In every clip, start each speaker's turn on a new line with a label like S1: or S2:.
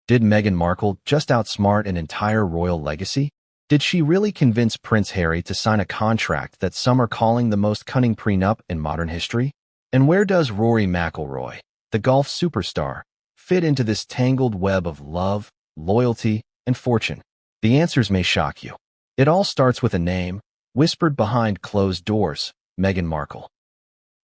S1: Did Meghan Markle just outsmart an entire royal legacy? Did she really convince Prince Harry to sign a contract that some are calling the most cunning prenup in modern history? And where does Rory McIlroy, the golf superstar, fit into this tangled web of love, loyalty, and fortune? The answers may shock you. It all starts with a name, whispered behind closed doors: Meghan Markle.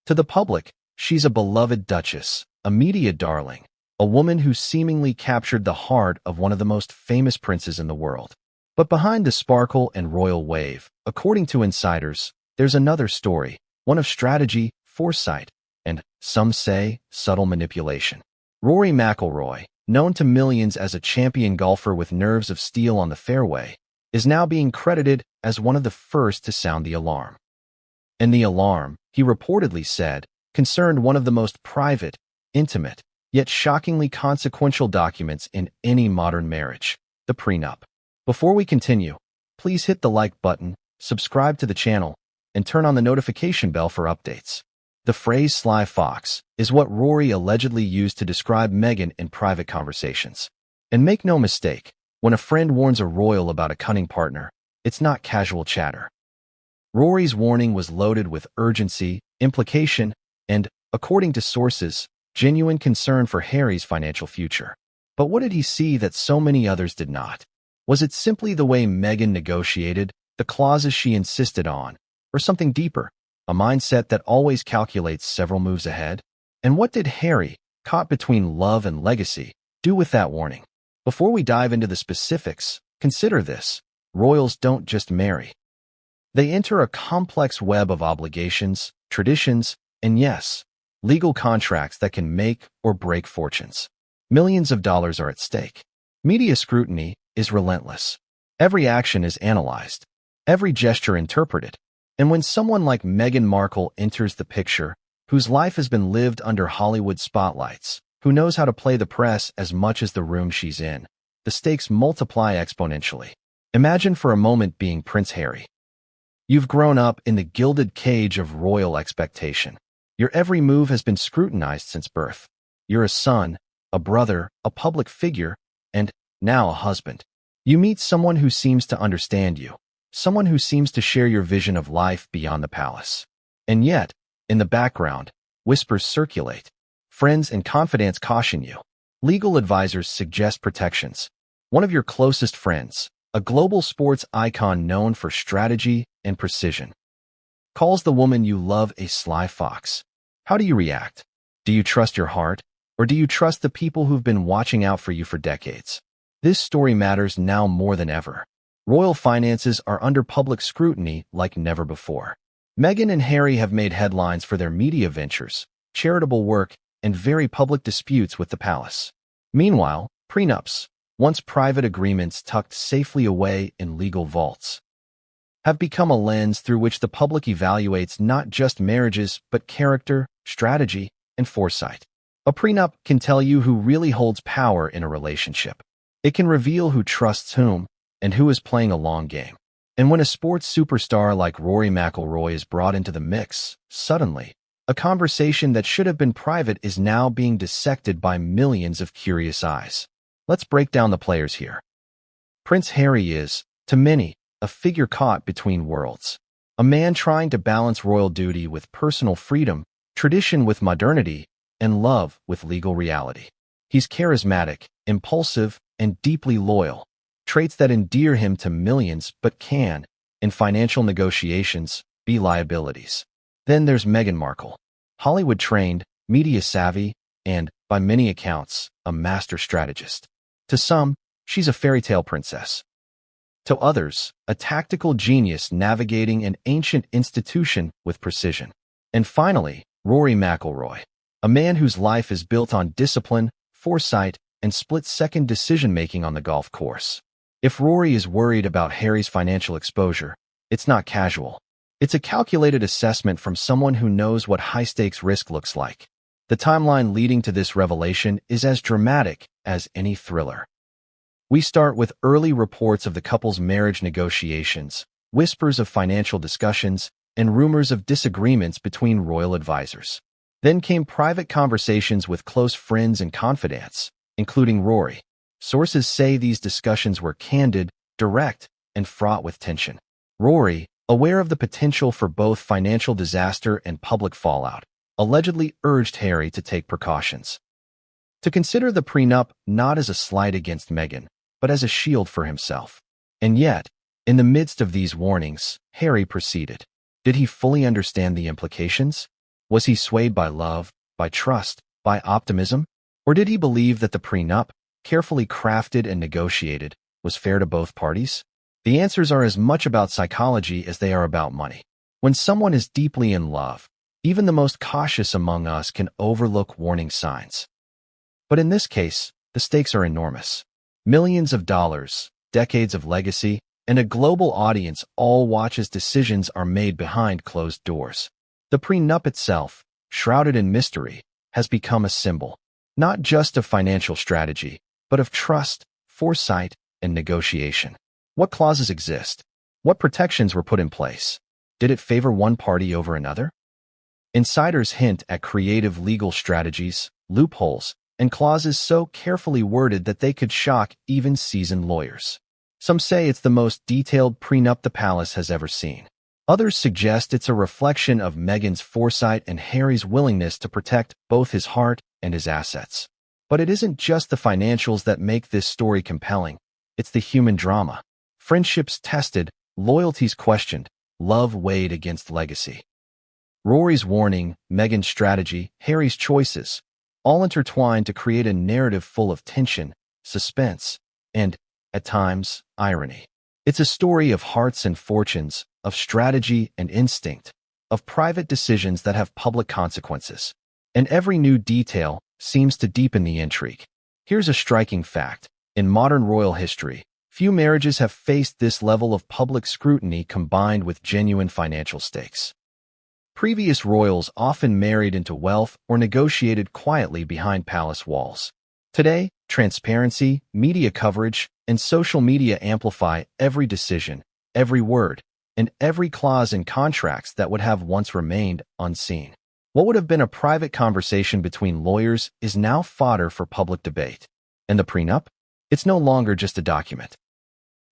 S1: To the public, she's a beloved duchess, a media darling, a woman who seemingly captured the heart of one of the most famous princes in the world. But behind the sparkle and royal wave, according to insiders, there's another story, one of strategy, foresight, and, some say, subtle manipulation. Rory McIlroy, known to millions as a champion golfer with nerves of steel on the fairway, is now being credited as one of the first to sound the alarm. And the alarm, he reportedly said, concerned one of the most private, intimate, yet shockingly consequential documents in any modern marriage: the prenup. Before we continue, please hit the like button, subscribe to the channel, and turn on the notification bell for updates. The phrase "sly fox" is what Rory allegedly used to describe Meghan in private conversations. And make no mistake, when a friend warns a royal about a cunning partner, it's not casual chatter. Rory's warning was loaded with urgency, implication, and, according to sources, genuine concern for Harry's financial future. But what did he see that so many others did not? Was it simply the way Meghan negotiated, the clauses she insisted on, or something deeper, a mindset that always calculates several moves ahead? And what did Harry, caught between love and legacy, do with that warning? Before we dive into the specifics, consider this: royals don't just marry. They enter a complex web of obligations, traditions, and yes, legal contracts that can make or break fortunes. Millions of dollars are at stake. Media scrutiny is relentless. Every action is analyzed, every gesture interpreted. And when someone like Meghan Markle enters the picture, whose life has been lived under Hollywood spotlights, who knows how to play the press as much as the room she's in, the stakes multiply exponentially. Imagine for a moment being Prince Harry. You've grown up in the gilded cage of royal expectation. Your every move has been scrutinized since birth. You're a son, a brother, a public figure, and now a husband. You meet someone who seems to understand you, someone who seems to share your vision of life beyond the palace. And yet, in the background, whispers circulate. Friends and confidants caution you. Legal advisors suggest protections. One of your closest friends, a global sports icon known for strategy and precision, calls the woman you love a sly fox. How do you react? Do you trust your heart, or do you trust the people who've been watching out for you for decades? This story matters now more than ever. Royal finances are under public scrutiny like never before. Meghan and Harry have made headlines for their media ventures, charitable work, and very public disputes with the palace. Meanwhile, prenups, once private agreements tucked safely away in legal vaults, have become a lens through which the public evaluates not just marriages but character, strategy, and foresight. A prenup can tell you who really holds power in a relationship. It can reveal who trusts whom and who is playing a long game. And when a sports superstar like Rory McIlroy is brought into the mix, suddenly, a conversation that should have been private is now being dissected by millions of curious eyes. Let's break down the players here. Prince Harry is, to many, a figure caught between worlds. A man trying to balance royal duty with personal freedom, tradition with modernity, and love with legal reality. He's charismatic, impulsive, and deeply loyal, traits that endear him to millions but can, in financial negotiations, be liabilities. Then there's Meghan Markle, Hollywood-trained, media-savvy, and, by many accounts, a master strategist. To some, she's a fairy tale princess. To others, a tactical genius navigating an ancient institution with precision. And finally, Rory McIlroy, a man whose life is built on discipline, foresight, and split-second decision-making on the golf course. If Rory is worried about Harry's financial exposure, it's not casual. It's a calculated assessment from someone who knows what high-stakes risk looks like. The timeline leading to this revelation is as dramatic as any thriller. We start with early reports of the couple's marriage negotiations, whispers of financial discussions, and rumors of disagreements between royal advisors. Then came private conversations with close friends and confidants, including Rory. Sources say these discussions were candid, direct, and fraught with tension. Rory, aware of the potential for both financial disaster and public fallout, allegedly urged Harry to take precautions. To consider the prenup not as a slight against Meghan, but as a shield for himself. And yet, in the midst of these warnings, Harry proceeded. Did he fully understand the implications? Was he swayed by love, by trust, by optimism? Or did he believe that the prenup, carefully crafted and negotiated, was fair to both parties? The answers are as much about psychology as they are about money. When someone is deeply in love, even the most cautious among us can overlook warning signs. But in this case, the stakes are enormous. Millions of dollars, decades of legacy, and a global audience all watch as decisions are made behind closed doors. The prenup itself, shrouded in mystery, has become a symbol, not just of financial strategy, but of trust, foresight, and negotiation. What clauses exist? What protections were put in place? Did it favor one party over another? Insiders hint at creative legal strategies, loopholes, and clauses so carefully worded that they could shock even seasoned lawyers. Some say it's the most detailed prenup the palace has ever seen. Others suggest it's a reflection of Meghan's foresight and Harry's willingness to protect both his heart and his assets. But it isn't just the financials that make this story compelling. It's the human drama. Friendships tested, loyalties questioned, love weighed against legacy. Rory's warning, Meghan's strategy, Harry's choices, all intertwined to create a narrative full of tension, suspense, and, at times, irony. It's a story of hearts and fortunes, of strategy and instinct, of private decisions that have public consequences. And every new detail seems to deepen the intrigue. Here's a striking fact. In modern royal history, few marriages have faced this level of public scrutiny combined with genuine financial stakes. Previous royals often married into wealth or negotiated quietly behind palace walls. Today, transparency, media coverage, and social media amplify every decision, every word, and every clause in contracts that would have once remained unseen. What would have been a private conversation between lawyers is now fodder for public debate. And the prenup? It's no longer just a document.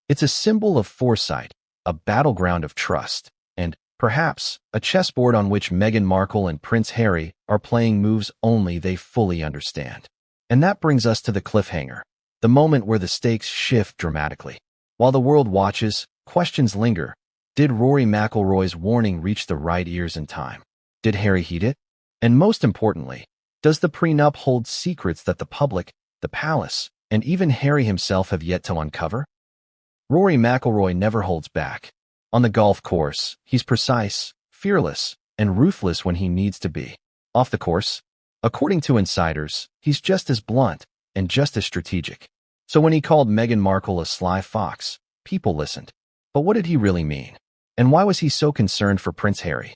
S1: It's a symbol of foresight, a battleground of trust, and, perhaps, a chessboard on which Meghan Markle and Prince Harry are playing moves only they fully understand. And that brings us to the cliffhanger, the moment where the stakes shift dramatically. While the world watches, questions linger. Did Rory McIlroy's warning reach the right ears in time? Did Harry heed it? And most importantly, does the prenup hold secrets that the public, the palace, and even Harry himself have yet to uncover? Rory McIlroy never holds back. On the golf course, he's precise, fearless, and ruthless when he needs to be. Off the course, according to insiders, he's just as blunt and just as strategic. So when he called Meghan Markle a sly fox, people listened. But what did he really mean? And why was he so concerned for Prince Harry?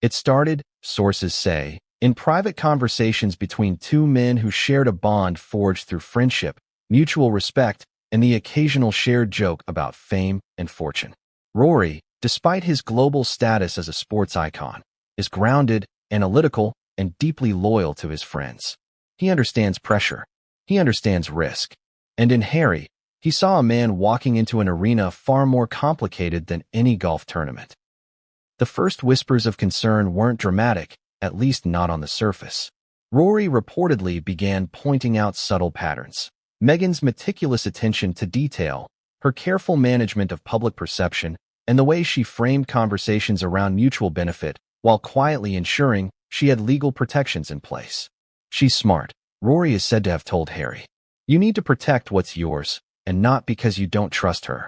S1: It started, sources say, in private conversations between two men who shared a bond forged through friendship, mutual respect, and the occasional shared joke about fame and fortune. Rory, despite his global status as a sports icon, is grounded, analytical, and deeply loyal to his friends. He understands pressure. He understands risk. And in Harry, he saw a man walking into an arena far more complicated than any golf tournament. The first whispers of concern weren't dramatic, at least not on the surface. Rory reportedly began pointing out subtle patterns. Meghan's meticulous attention to detail, her careful management of public perception, and the way she framed conversations around mutual benefit, while quietly ensuring she had legal protections in place. She's smart, Rory is said to have told Harry. You need to protect what's yours, and not because you don't trust her,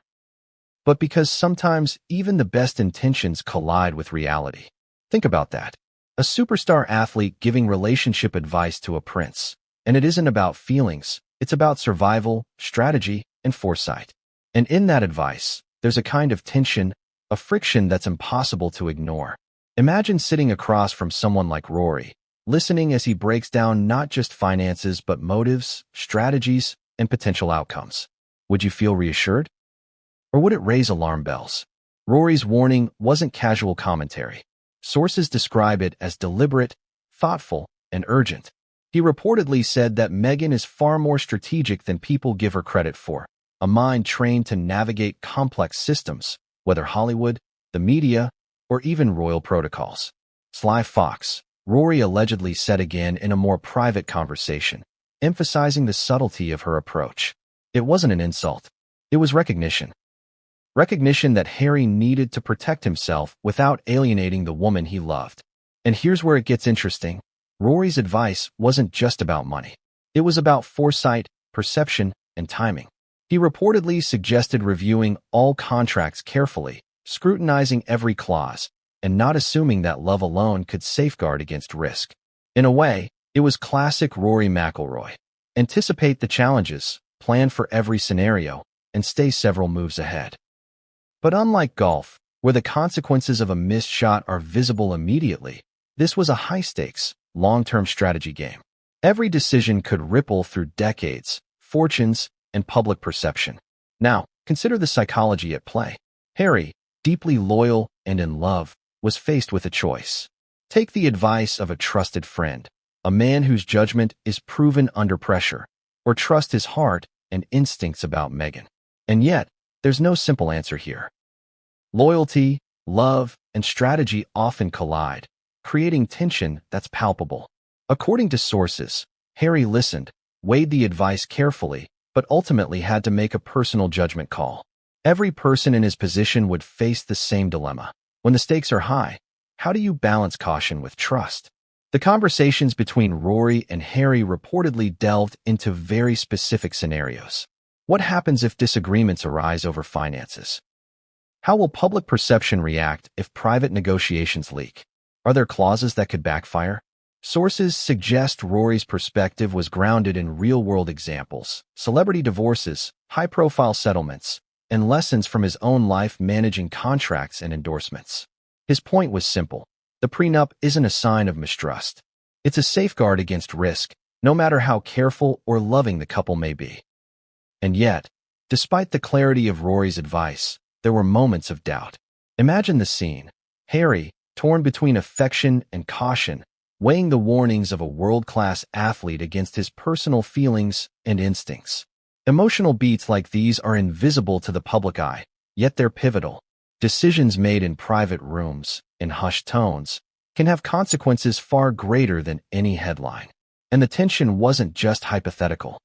S1: but because sometimes even the best intentions collide with reality. Think about that. A superstar athlete giving relationship advice to a prince. And it isn't about feelings, it's about survival, strategy, and foresight. And in that advice, there's a kind of tension, a friction that's impossible to ignore. Imagine sitting across from someone like Rory, listening as he breaks down not just finances but motives, strategies, and potential outcomes. Would you feel reassured? Or would it raise alarm bells? Rory's warning wasn't casual commentary. Sources describe it as deliberate, thoughtful, and urgent. He reportedly said that Meghan is far more strategic than people give her credit for, a mind trained to navigate complex systems, whether Hollywood, the media, or even royal protocols. Sly Fox, Rory allegedly said again in a more private conversation, emphasizing the subtlety of her approach. It wasn't an insult. It was recognition. Recognition that Harry needed to protect himself without alienating the woman he loved. And here's where it gets interesting. Rory's advice wasn't just about money. It was about foresight, perception, and timing. He reportedly suggested reviewing all contracts carefully, scrutinizing every clause, and not assuming that love alone could safeguard against risk. In a way, it was classic Rory McIlroy. Anticipate the challenges, plan for every scenario, and stay several moves ahead. But unlike golf, where the consequences of a missed shot are visible immediately, this was a high-stakes, long-term strategy game. Every decision could ripple through decades, fortunes, and public perception. Now, consider the psychology at play. Harry, deeply loyal and in love, was faced with a choice. Take the advice of a trusted friend, a man whose judgment is proven under pressure, or trust his heart and instincts about Meghan. And yet, there's no simple answer here. Loyalty, love, and strategy often collide, creating tension that's palpable. According to sources, Harry listened, weighed the advice carefully, but ultimately had to make a personal judgment call. Every person in his position would face the same dilemma. When the stakes are high, how do you balance caution with trust? The conversations between Rory and Harry reportedly delved into very specific scenarios. What happens if disagreements arise over finances? How will public perception react if private negotiations leak? Are there clauses that could backfire? Sources suggest Rory's perspective was grounded in real-world examples, celebrity divorces, high-profile settlements, and lessons from his own life managing contracts and endorsements. His point was simple. The prenup isn't a sign of mistrust. It's a safeguard against risk, no matter how careful or loving the couple may be. And yet, despite the clarity of Rory's advice, there were moments of doubt. Imagine the scene. Harry, torn between affection and caution, weighing the warnings of a world-class athlete against his personal feelings and instincts. Emotional beats like these are invisible to the public eye, yet they're pivotal. Decisions made in private rooms, in hushed tones, can have consequences far greater than any headline. And the tension wasn't just hypothetical.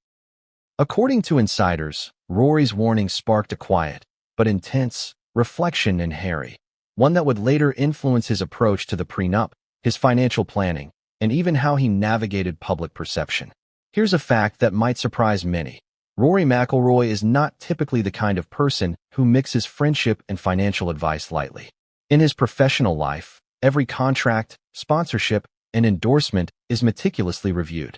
S1: According to insiders, Rory's warning sparked a quiet, but intense, reflection in Harry, one that would later influence his approach to the prenup, his financial planning, and even how he navigated public perception. Here's a fact that might surprise many. Rory McIlroy is not typically the kind of person who mixes friendship and financial advice lightly. In his professional life, every contract, sponsorship, and endorsement is meticulously reviewed.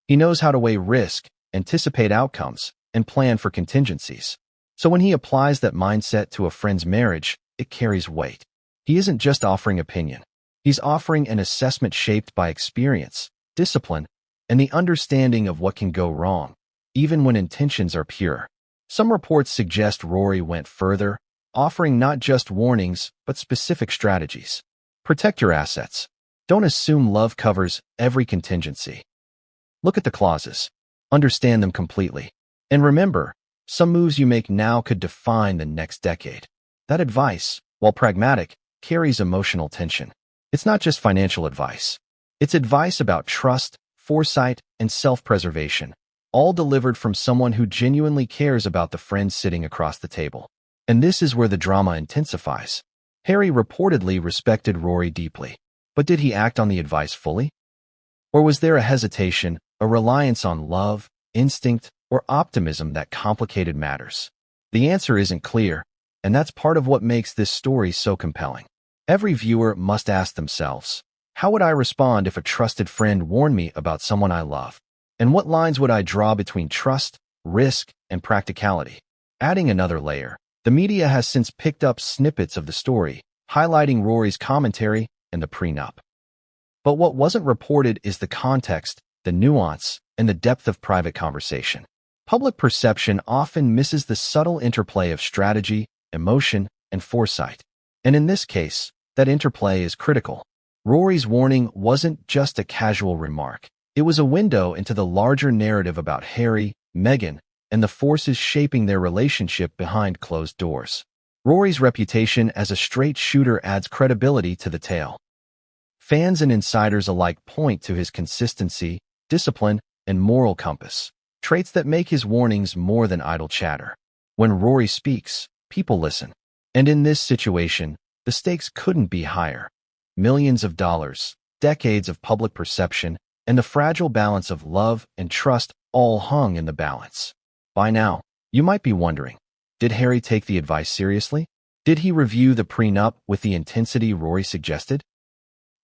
S1: He knows how to weigh risk, anticipate outcomes, and plan for contingencies. So when he applies that mindset to a friend's marriage, it carries weight. He isn't just offering opinion. He's offering an assessment shaped by experience, discipline, and the understanding of what can go wrong, even when intentions are pure. Some reports suggest Rory went further, offering not just warnings, but specific strategies. Protect your assets. Don't assume love covers every contingency. Look at the clauses. Understand them completely. And remember, some moves you make now could define the next decade. That advice, while pragmatic, carries emotional tension. It's not just financial advice. It's advice about trust, foresight, and self-preservation, all delivered from someone who genuinely cares about the friend sitting across the table. And this is where the drama intensifies. Harry reportedly respected Rory deeply, but did he act on the advice fully? Or was there a hesitation, a reliance on love, instinct, or optimism that complicated matters? The answer isn't clear, and that's part of what makes this story so compelling. Every viewer must ask themselves, how would I respond if a trusted friend warned me about someone I love? And what lines would I draw between trust, risk, and practicality? Adding another layer, the media has since picked up snippets of the story, highlighting Rory's commentary and the prenup. But what wasn't reported is the context, the nuance, and the depth of private conversation. Public perception often misses the subtle interplay of strategy, emotion, and foresight. And in this case, that interplay is critical. Rory's warning wasn't just a casual remark. It was a window into the larger narrative about Harry, Meghan, and the forces shaping their relationship behind closed doors. Rory's reputation as a straight shooter adds credibility to the tale. Fans and insiders alike point to his consistency, discipline, and moral compass, traits that make his warnings more than idle chatter. When Rory speaks, people listen. And in this situation, the stakes couldn't be higher. Millions of dollars, decades of public perception, and the fragile balance of love and trust all hung in the balance. By now, you might be wondering, did Harry take the advice seriously? Did he review the prenup with the intensity Rory suggested?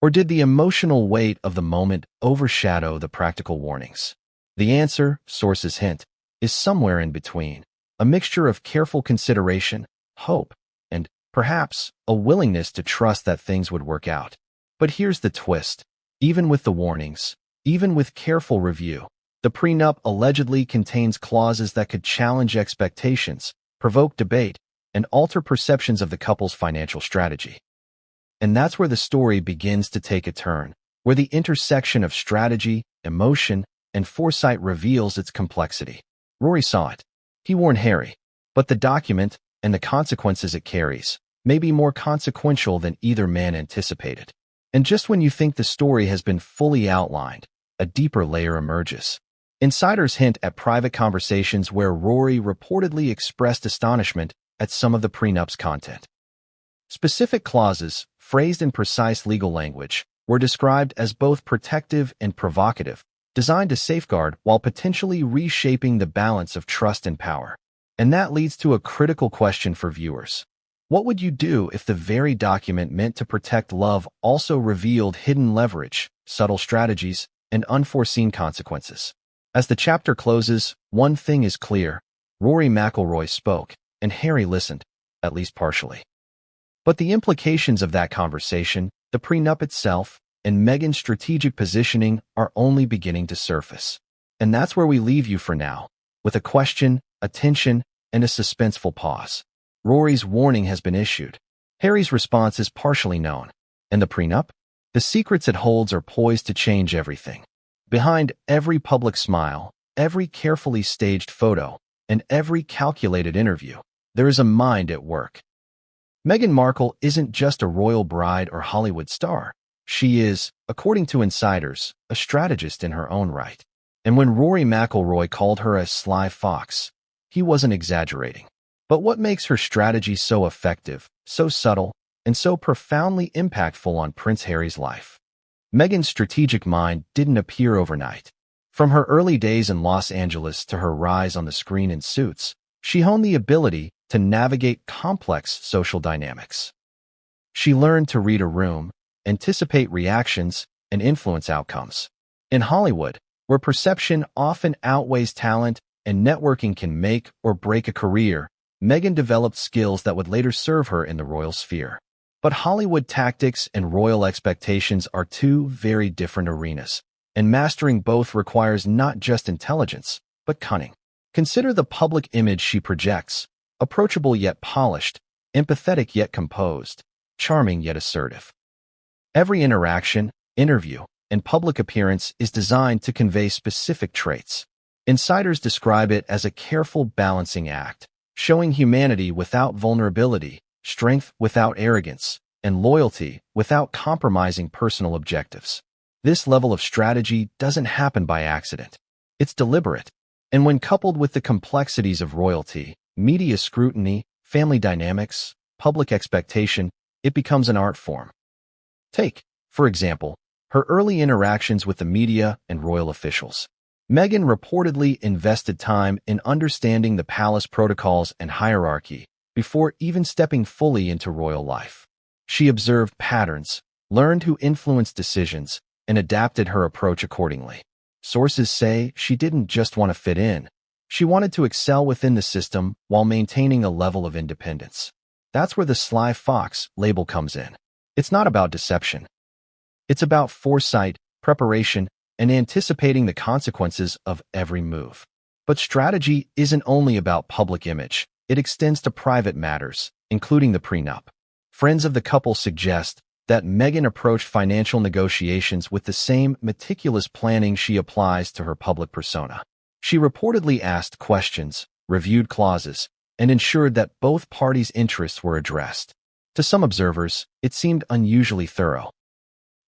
S1: Or did the emotional weight of the moment overshadow the practical warnings? The answer, sources hint, is somewhere in between, a mixture of careful consideration, hope, and, perhaps, a willingness to trust that things would work out. But here's the twist. Even with the warnings, even with careful review, the prenup allegedly contains clauses that could challenge expectations, provoke debate, and alter perceptions of the couple's financial strategy. And that's where the story begins to take a turn, where the intersection of strategy, emotion, and foresight reveals its complexity. Rory saw it. He warned Harry, but the document, and the consequences it carries, may be more consequential than either man anticipated. And just when you think the story has been fully outlined, a deeper layer emerges. Insiders hint at private conversations where Rory reportedly expressed astonishment at some of the prenup's content. Specific clauses, phrased in precise legal language, were described as both protective and provocative, designed to safeguard while potentially reshaping the balance of trust and power. And that leads to a critical question for viewers. What would you do if the very document meant to protect love also revealed hidden leverage, subtle strategies, and unforeseen consequences? As the chapter closes, one thing is clear. Rory McIlroy spoke, and Harry listened, at least partially. But the implications of that conversation, the prenup itself, and Meghan's strategic positioning are only beginning to surface. And that's where we leave you for now, with a question, a tension, and a suspenseful pause. Rory's warning has been issued. Harry's response is partially known. And the prenup? The secrets it holds are poised to change everything. Behind every public smile, every carefully staged photo, and every calculated interview, there is a mind at work. Meghan Markle isn't just a royal bride or Hollywood star. She is, according to insiders, a strategist in her own right. And when Rory McIlroy called her a sly fox, he wasn't exaggerating. But what makes her strategy so effective, so subtle, and so profoundly impactful on Prince Harry's life? Meghan's strategic mind didn't appear overnight. From her early days in Los Angeles to her rise on the screen in Suits, she honed the ability to navigate complex social dynamics. She learned to read a room, anticipate reactions, and influence outcomes. In Hollywood, where perception often outweighs talent and networking can make or break a career, Meghan developed skills that would later serve her in the royal sphere. But Hollywood tactics and royal expectations are two very different arenas, and mastering both requires not just intelligence, but cunning. Consider the public image she projects: approachable yet polished, empathetic yet composed, charming yet assertive. Every interaction, interview, and public appearance is designed to convey specific traits. Insiders describe it as a careful balancing act, showing humanity without vulnerability, strength without arrogance, and loyalty without compromising personal objectives. This level of strategy doesn't happen by accident. It's deliberate. And when coupled with the complexities of royalty, media scrutiny, family dynamics, public expectation, it becomes an art form. Take, for example, her early interactions with the media and royal officials. Meghan reportedly invested time in understanding the palace protocols and hierarchy before even stepping fully into royal life. She observed patterns, learned who influenced decisions, and adapted her approach accordingly. Sources say she didn't just want to fit in. She wanted to excel within the system while maintaining a level of independence. That's where the sly fox label comes in. It's not about deception. It's about foresight, preparation, and anticipating the consequences of every move. But strategy isn't only about public image. It extends to private matters, including the prenup. Friends of the couple suggest that Meghan approached financial negotiations with the same meticulous planning she applies to her public persona. She reportedly asked questions, reviewed clauses, and ensured that both parties' interests were addressed. To some observers, it seemed unusually thorough.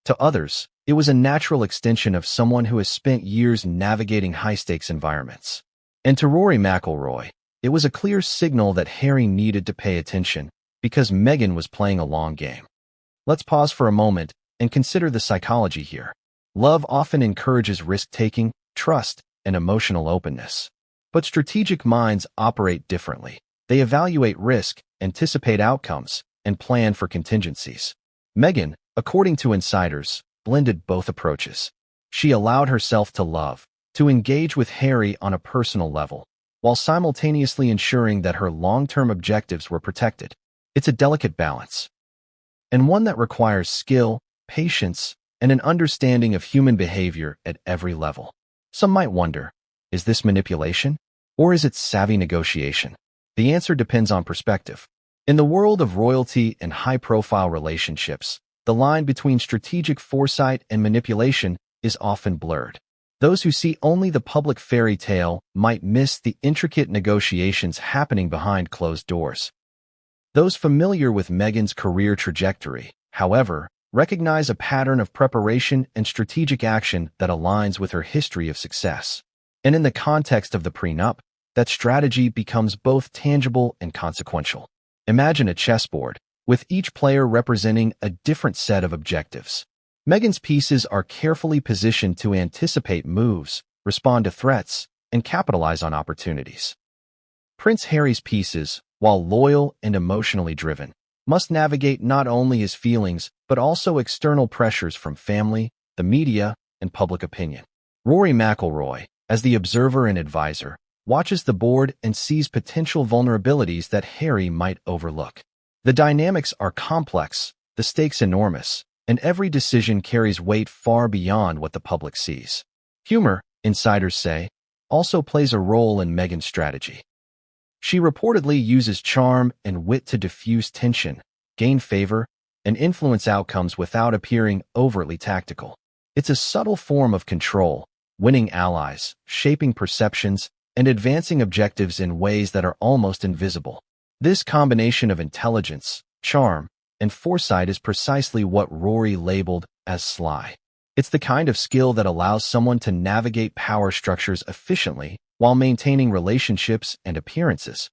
S1: To others, it was a natural extension of someone who has spent years navigating high-stakes environments. And to Rory McIlroy, it was a clear signal that Harry needed to pay attention because Meghan was playing a long game. Let's pause for a moment and consider the psychology here. Love often encourages risk-taking, trust, and emotional openness. But strategic minds operate differently. They evaluate risk, anticipate outcomes, and plan for contingencies. Meghan, according to insiders, blended both approaches. She allowed herself to love, to engage with Harry on a personal level, while simultaneously ensuring that her long-term objectives were protected. It's a delicate balance, and one that requires skill, patience, and an understanding of human behavior at every level. Some might wonder, is this manipulation, or is it savvy negotiation? The answer depends on perspective. In the world of royalty and high-profile relationships, the line between strategic foresight and manipulation is often blurred. Those who see only the public fairy tale might miss the intricate negotiations happening behind closed doors. Those familiar with Meghan's career trajectory, however, recognize a pattern of preparation and strategic action that aligns with her history of success. And in the context of the prenup, that strategy becomes both tangible and consequential. Imagine a chessboard, with each player representing a different set of objectives. Meghan's pieces are carefully positioned to anticipate moves, respond to threats, and capitalize on opportunities. Prince Harry's pieces, while loyal and emotionally driven, must navigate not only his feelings but also external pressures from family, the media, and public opinion. Rory McIlroy, as the observer and advisor, watches the board and sees potential vulnerabilities that Harry might overlook. The dynamics are complex, the stakes enormous, and every decision carries weight far beyond what the public sees. Humor, insiders say, also plays a role in Meghan's strategy. She reportedly uses charm and wit to diffuse tension, gain favor, and influence outcomes without appearing overtly tactical. It's a subtle form of control, winning allies, shaping perceptions, and advancing objectives in ways that are almost invisible. This combination of intelligence, charm, and foresight is precisely what Rory labeled as sly. It's the kind of skill that allows someone to navigate power structures efficiently while maintaining relationships and appearances.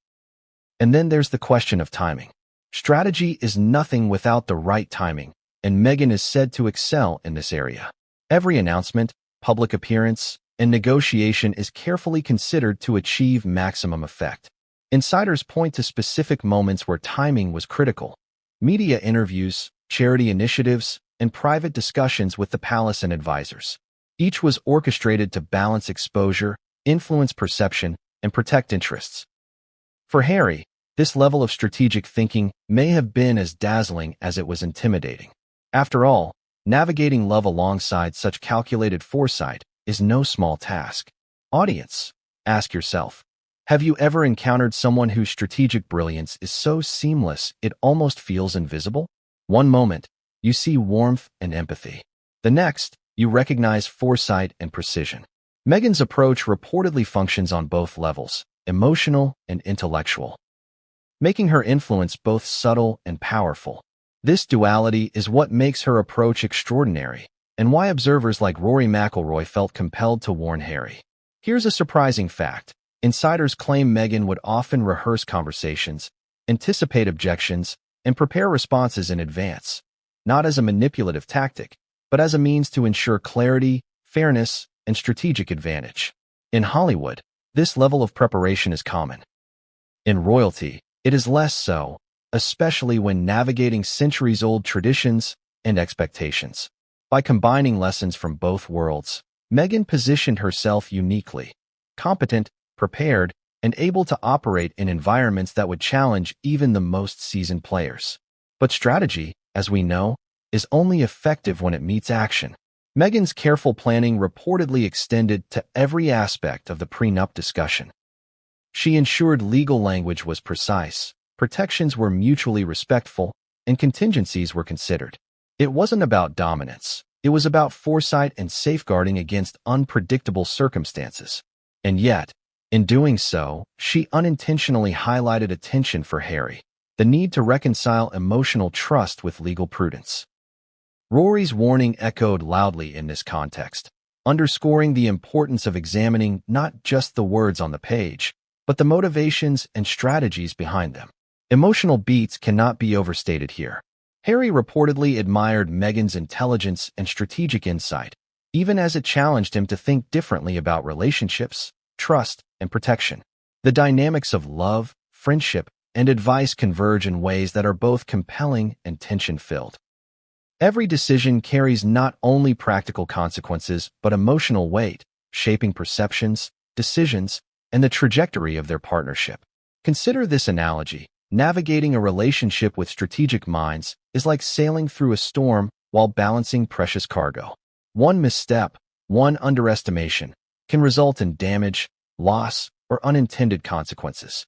S1: And then there's the question of timing. Strategy is nothing without the right timing, and Meghan is said to excel in this area. Every announcement, public appearance, and negotiation is carefully considered to achieve maximum effect. Insiders point to specific moments where timing was critical. Media interviews, charity initiatives, and private discussions with the palace and advisors. Each was orchestrated to balance exposure, influence perception, and protect interests. For Harry, this level of strategic thinking may have been as dazzling as it was intimidating. After all, navigating love alongside such calculated foresight is no small task. Audience, ask yourself, have you ever encountered someone whose strategic brilliance is so seamless it almost feels invisible? One moment, you see warmth and empathy. The next, you recognize foresight and precision. Meghan's approach reportedly functions on both levels, emotional and intellectual, making her influence both subtle and powerful. This duality is what makes her approach extraordinary, and why observers like Rory McIlroy felt compelled to warn Harry. Here's a surprising fact. Insiders claim Meghan would often rehearse conversations, anticipate objections, and prepare responses in advance, not as a manipulative tactic, but as a means to ensure clarity, fairness, and strategic advantage. In Hollywood, this level of preparation is common. In royalty, it is less so, especially when navigating centuries-old traditions and expectations. By combining lessons from both worlds, Meghan positioned herself uniquely, competent, prepared, and able to operate in environments that would challenge even the most seasoned players. But strategy, as we know, is only effective when it meets action. Meghan's careful planning reportedly extended to every aspect of the prenup discussion. She ensured legal language was precise, protections were mutually respectful, and contingencies were considered. It wasn't about dominance. It was about foresight and safeguarding against unpredictable circumstances. And yet, in doing so, she unintentionally highlighted a tension for Harry, the need to reconcile emotional trust with legal prudence. Rory's warning echoed loudly in this context, underscoring the importance of examining not just the words on the page, but the motivations and strategies behind them. Emotional beats cannot be overstated here. Harry reportedly admired Meghan's intelligence and strategic insight, even as it challenged him to think differently about relationships, trust, and protection. The dynamics of love, friendship, and advice converge in ways that are both compelling and tension-filled. Every decision carries not only practical consequences but emotional weight, shaping perceptions, decisions, and the trajectory of their partnership. Consider this analogy. Navigating a relationship with strategic minds is like sailing through a storm while balancing precious cargo. One misstep, one underestimation, can result in damage, loss, or unintended consequences.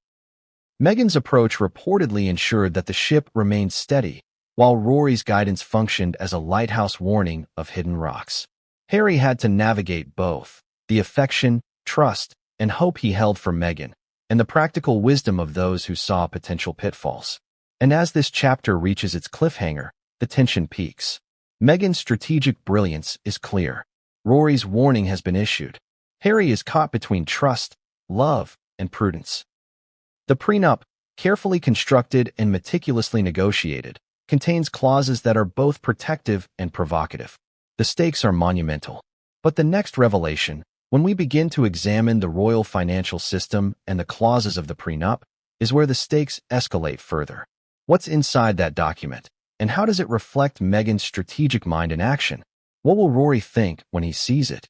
S1: Meghan's approach reportedly ensured that the ship remained steady, while Rory's guidance functioned as a lighthouse warning of hidden rocks. Harry had to navigate both, the affection, trust, and hope he held for Meghan, and the practical wisdom of those who saw potential pitfalls. And as this chapter reaches its cliffhanger, the tension peaks. Meghan's strategic brilliance is clear. Rory's warning has been issued. Harry is caught between trust, love, and prudence. The prenup, carefully constructed and meticulously negotiated, contains clauses that are both protective and provocative. The stakes are monumental. But the next revelation, when we begin to examine the royal financial system and the clauses of the prenup, is where the stakes escalate further. What's inside that document, and how does it reflect Meghan's strategic mind in action? What will Rory think when he sees it?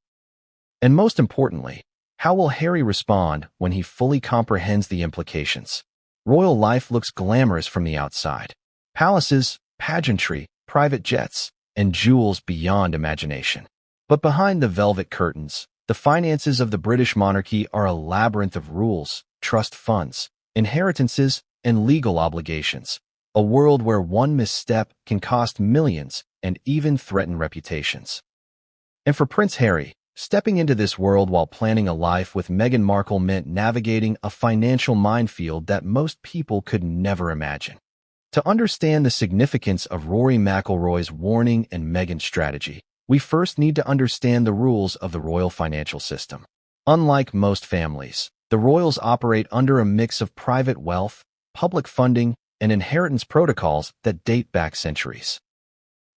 S1: And most importantly, how will Harry respond when he fully comprehends the implications? Royal life looks glamorous from the outside. Palaces, pageantry, private jets, and jewels beyond imagination. But behind the velvet curtains, the finances of the British monarchy are a labyrinth of rules, trust funds, inheritances, and legal obligations. A world where one misstep can cost millions and even threaten reputations. And for Prince Harry, stepping into this world while planning a life with Meghan Markle meant navigating a financial minefield that most people could never imagine. To understand the significance of Rory McIlroy's warning and Meghan's strategy, we first need to understand the rules of the royal financial system. Unlike most families, the royals operate under a mix of private wealth, public funding, and inheritance protocols that date back centuries.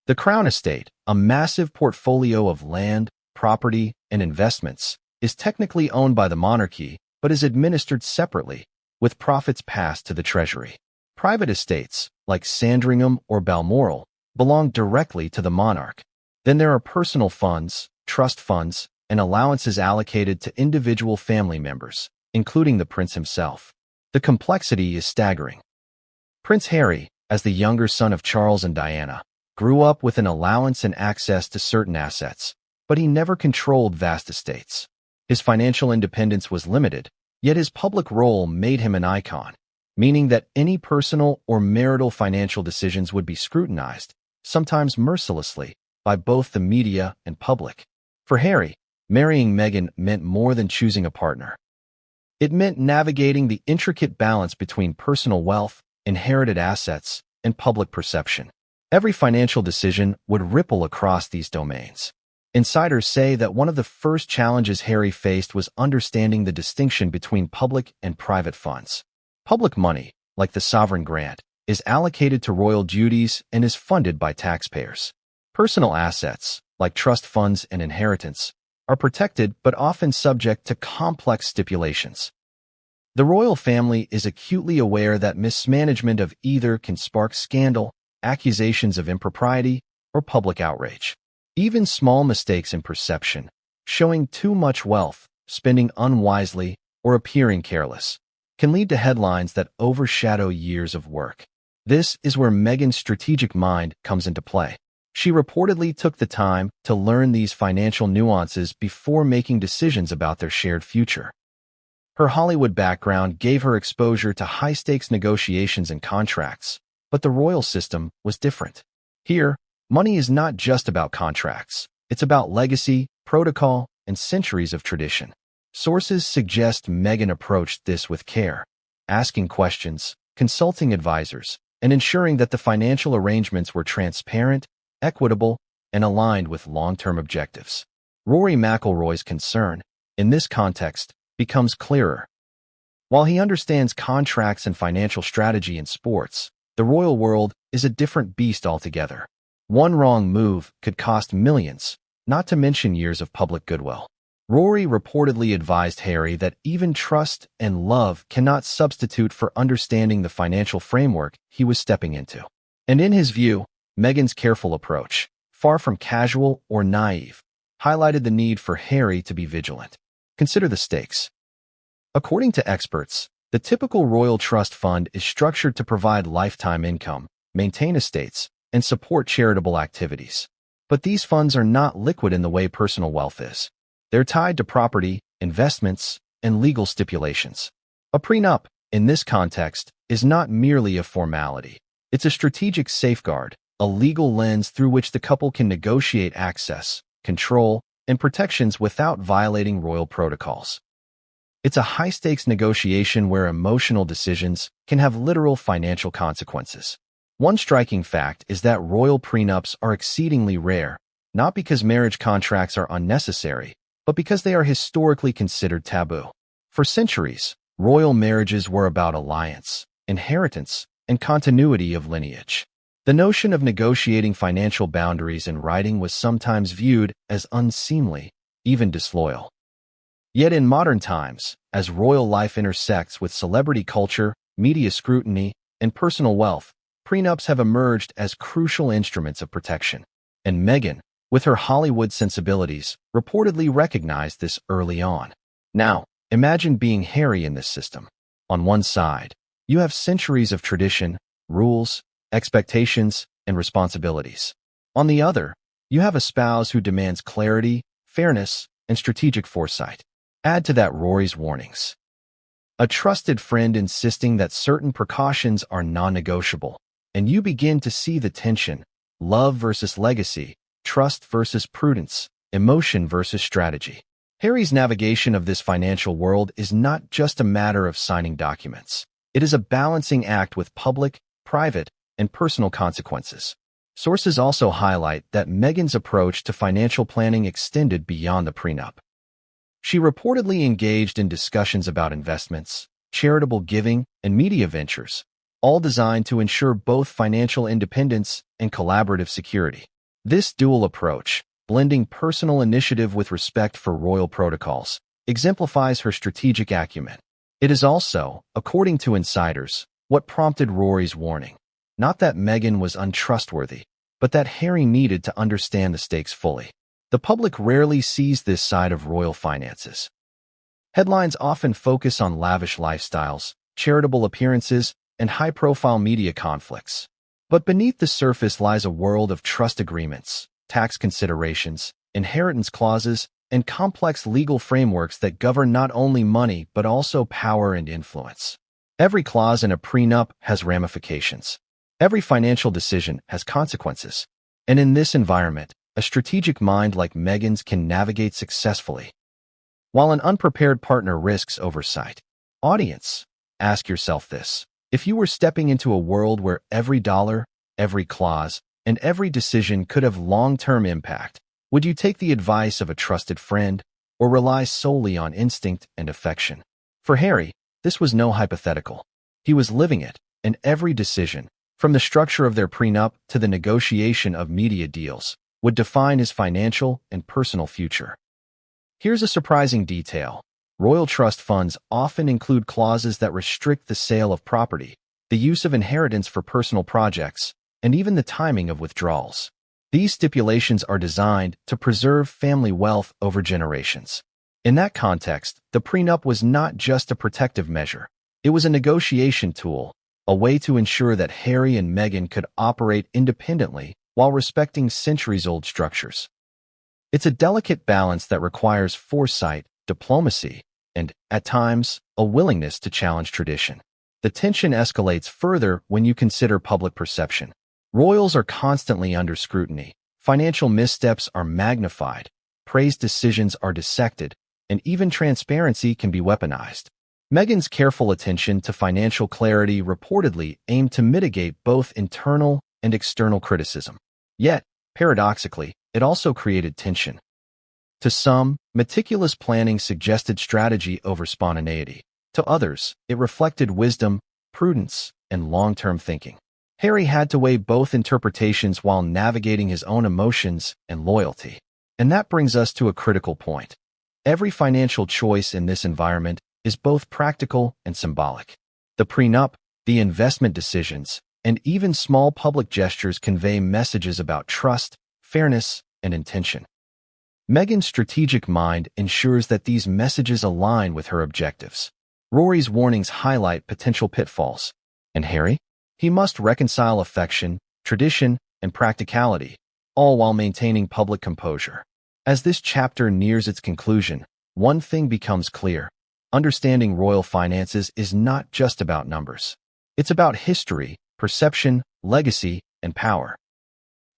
S1: The Crown Estate, a massive portfolio of land, property, and investments, is technically owned by the monarchy but is administered separately, with profits passed to the treasury. Private estates, like Sandringham or Balmoral, belong directly to the monarch. Then there are personal funds, trust funds, and allowances allocated to individual family members, including the prince himself. The complexity is staggering. Prince Harry, as the younger son of Charles and Diana, grew up with an allowance and access to certain assets, but he never controlled vast estates. His financial independence was limited, yet his public role made him an icon, meaning that any personal or marital financial decisions would be scrutinized, sometimes mercilessly, by both the media and public. For Harry, marrying Meghan meant more than choosing a partner. It meant navigating the intricate balance between personal wealth, inherited assets, and public perception. Every financial decision would ripple across these domains. Insiders say that one of the first challenges Harry faced was understanding the distinction between public and private funds. Public money, like the sovereign grant, is allocated to royal duties and is funded by taxpayers. Personal assets, like trust funds and inheritance, are protected but often subject to complex stipulations. The royal family is acutely aware that mismanagement of either can spark scandal, accusations of impropriety, or public outrage. Even small mistakes in perception, showing too much wealth, spending unwisely, or appearing careless, can lead to headlines that overshadow years of work. This is where Meghan's strategic mind comes into play. She reportedly took the time to learn these financial nuances before making decisions about their shared future. Her Hollywood background gave her exposure to high-stakes negotiations and contracts, but the royal system was different. Here, Money is not just about contracts. It's about legacy, protocol, and centuries of tradition. Sources suggest Meghan approached this with care, asking questions, consulting advisors, and ensuring that the financial arrangements were transparent, equitable, and aligned with long-term objectives. Rory McIlroy's concern, in this context, becomes clearer. While he understands contracts and financial strategy in sports, the royal world is a different beast altogether. One wrong move could cost millions, not to mention years of public goodwill. Rory reportedly advised Harry that even trust and love cannot substitute for understanding the financial framework he was stepping into. And in his view, Meghan's careful approach, far from casual or naive, highlighted the need for Harry to be vigilant. Consider the stakes. According to experts, the typical royal trust fund is structured to provide lifetime income, maintain estates, and support charitable activities. But these funds are not liquid in the way personal wealth is. They're tied to property, investments, and legal stipulations. A prenup, in this context, is not merely a formality. It's a strategic safeguard, a legal lens through which the couple can negotiate access, control, and protections without violating royal protocols. It's a high-stakes negotiation where emotional decisions can have literal financial consequences. One striking fact is that royal prenups are exceedingly rare, not because marriage contracts are unnecessary, but because they are historically considered taboo. For centuries, royal marriages were about alliance, inheritance, and continuity of lineage. The notion of negotiating financial boundaries in writing was sometimes viewed as unseemly, even disloyal. Yet in modern times, as royal life intersects with celebrity culture, media scrutiny, and personal wealth, prenups have emerged as crucial instruments of protection. And Meghan, with her Hollywood sensibilities, reportedly recognized this early on. Now, imagine being Harry in this system. On one side, you have centuries of tradition, rules, expectations, and responsibilities. On the other, you have a spouse who demands clarity, fairness, and strategic foresight. Add to that Rory's warnings. A trusted friend insisting that certain precautions are non-negotiable, and you begin to see the tension: love versus legacy, trust versus prudence, emotion versus strategy. Harry's navigation of this financial world is not just a matter of signing documents. It is a balancing act with public, private, and personal consequences. Sources also highlight that Meghan's approach to financial planning extended beyond the prenup. She reportedly engaged in discussions about investments, charitable giving, and media ventures, all designed to ensure both financial independence and collaborative security. This dual approach, blending personal initiative with respect for royal protocols, exemplifies her strategic acumen. It is also, according to insiders, what prompted Rory's warning. Not that Meghan was untrustworthy, but that Harry needed to understand the stakes fully. The public rarely sees this side of royal finances. Headlines often focus on lavish lifestyles, charitable appearances, and high-profile media conflicts. But beneath the surface lies a world of trust agreements, tax considerations, inheritance clauses, and complex legal frameworks that govern not only money but also power and influence. Every clause in a prenup has ramifications. Every financial decision has consequences. And in this environment, a strategic mind like Meghan's can navigate successfully. While an unprepared partner risks oversight. Audience, ask yourself this. If you were stepping into a world where every dollar, every clause, and every decision could have long-term impact, would you take the advice of a trusted friend or rely solely on instinct and affection? For Harry, this was no hypothetical. He was living it, and every decision, from the structure of their prenup to the negotiation of media deals, would define his financial and personal future. Here's a surprising detail. Royal trust funds often include clauses that restrict the sale of property, the use of inheritance for personal projects, and even the timing of withdrawals. These stipulations are designed to preserve family wealth over generations. In that context, the prenup was not just a protective measure. It was a negotiation tool, a way to ensure that Harry and Meghan could operate independently while respecting centuries-old structures. It's a delicate balance that requires foresight, diplomacy, and, at times, a willingness to challenge tradition. The tension escalates further when you consider public perception. Royals are constantly under scrutiny. Financial missteps are magnified, praised decisions are dissected, and even transparency can be weaponized. Meghan's careful attention to financial clarity reportedly aimed to mitigate both internal and external criticism. Yet, paradoxically, it also created tension. To some, meticulous planning suggested strategy over spontaneity. To others, it reflected wisdom, prudence, and long-term thinking. Harry had to weigh both interpretations while navigating his own emotions and loyalty. And that brings us to a critical point. Every financial choice in this environment is both practical and symbolic. The prenup, the investment decisions, and even small public gestures convey messages about trust, fairness, and intention. Meghan's strategic mind ensures that these messages align with her objectives. Rory's warnings highlight potential pitfalls. And Harry? He must reconcile affection, tradition, and practicality, all while maintaining public composure. As this chapter nears its conclusion, one thing becomes clear. Understanding royal finances is not just about numbers. It's about history, perception, legacy, and power.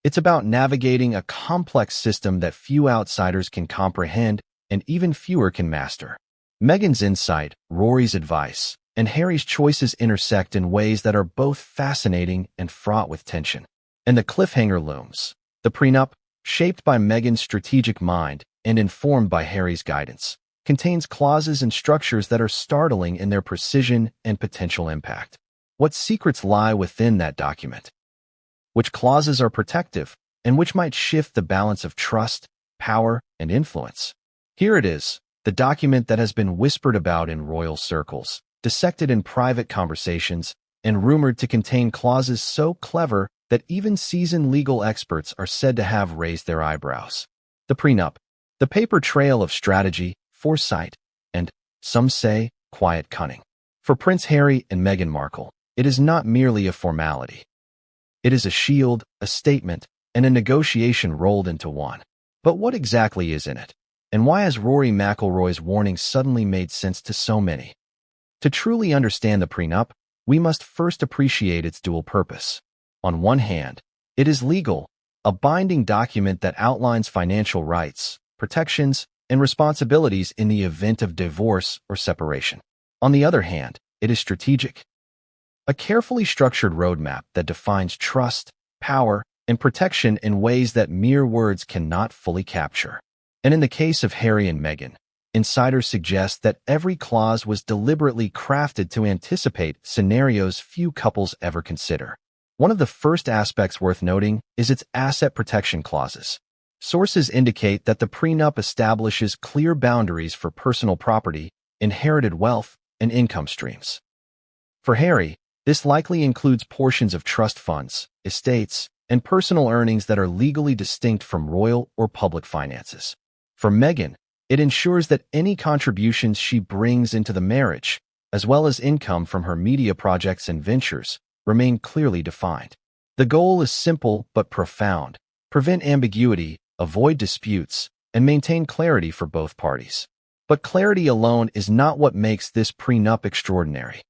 S1: It's about navigating a complex system that few outsiders can comprehend and even fewer can master. Meghan's insight, Rory's advice, and Harry's choices intersect in ways that are both fascinating and fraught with tension. And the cliffhanger looms. The prenup, shaped by Meghan's strategic mind and informed by Harry's guidance, contains clauses and structures that are startling in their precision and potential impact. What secrets lie within that document? Which clauses are protective, and which might shift the balance of trust, power, and influence? Here it is, the document that has been whispered about in royal circles, dissected in private conversations, and rumored to contain clauses so clever that even seasoned legal experts are said to have raised their eyebrows. The prenup, the paper trail of strategy, foresight, and, some say, quiet cunning. For Prince Harry and Meghan Markle, it is not merely a formality. It is a shield, a statement, and a negotiation rolled into one. But what exactly is in it? And why has Rory McIlroy's warning suddenly made sense to so many? To truly understand the prenup, we must first appreciate its dual purpose. On one hand, it is legal, a binding document that outlines financial rights, protections, and responsibilities in the event of divorce or separation. On the other hand, it is strategic, a carefully structured roadmap that defines trust, power, and protection in ways that mere words cannot fully capture. And in the case of Harry and Meghan, insiders suggest that every clause was deliberately crafted to anticipate scenarios few couples ever consider. One of the first aspects worth noting is its asset protection clauses. Sources indicate that the prenup establishes clear boundaries for personal property, inherited wealth, and income streams. For Harry, this likely includes portions of trust funds, estates, and personal earnings that are legally distinct from royal or public finances. For Meghan, it ensures that any contributions she brings into the marriage, as well as income from her media projects and ventures, remain clearly defined. The goal is simple but profound: prevent ambiguity, avoid disputes, and maintain clarity for both parties. But clarity alone is not what makes this prenup extraordinary.